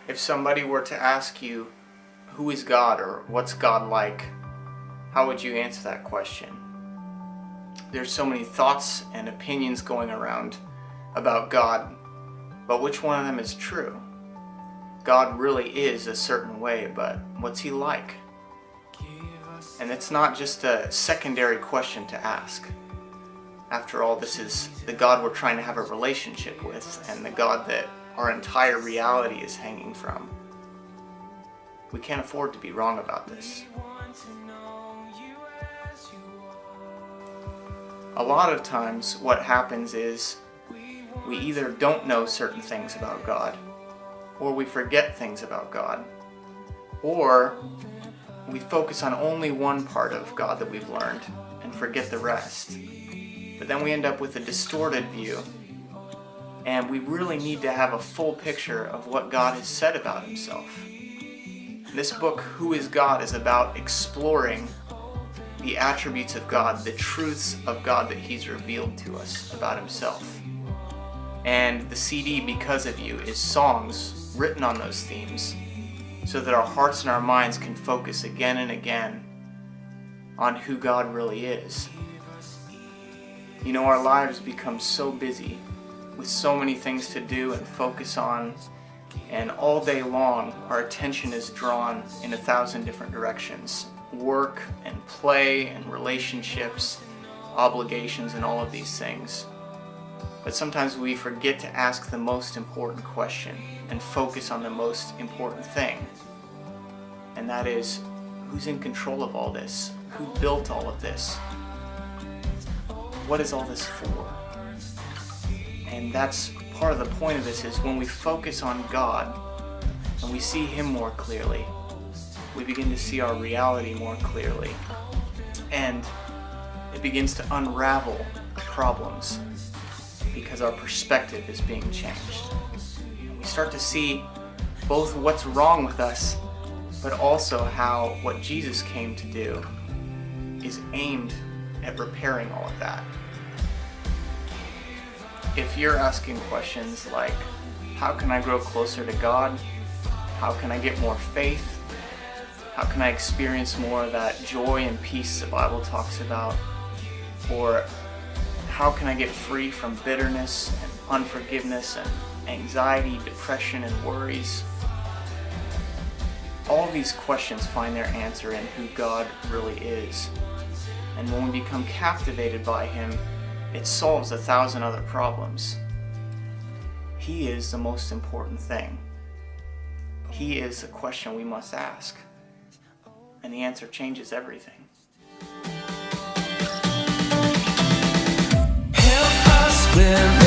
If somebody were to ask you, who is God or what's God like, how would you answer that question? There's so many thoughts and opinions going around about God, but which one of them is true? God really is a certain way, but what's he like? And it's not just a secondary question to ask. After all, this is the God we're trying to have a relationship with, and the God that our entire reality is hanging from. We can't afford to be wrong about this. A lot of times what happens is we either don't know certain things about God, or we forget things about God, or we focus on only one part of God that we've learned and forget the rest. But then we end up with a distorted view, and we really need to have a full picture of what God has said about himself. This book, Who is God, is about exploring the attributes of God, the truths of God that he's revealed to us about himself. And the CD, Because of You, is songs written on those themes so that our hearts and our minds can focus again and again on who God really is. You know, our lives become so busy with so many things to do and focus on, and all day long our attention is drawn in 1,000 different directions. Work and play and relationships, obligations, and all of these things. But sometimes we forget to ask the most important question and focus on the most important thing. And that is, who's in control of all this? Who built all of this? What is all this for? And that's part of the point of this, is when we focus on God and we see him more clearly, we begin to see our reality more clearly. And it begins to unravel problems because our perspective is being changed. And we start to see both what's wrong with us, but also how what Jesus came to do is aimed at repairing all of that. If you're asking questions like, how can I grow closer to God? How can I get more faith? How can I experience more of that joy and peace the Bible talks about? Or how can I get free from bitterness and unforgiveness and anxiety, depression, and worries? All these questions find their answer in who God really is. And when we become captivated by him, it solves 1,000 other problems. He is the most important thing. He is the question we must ask. And the answer changes everything. Help us with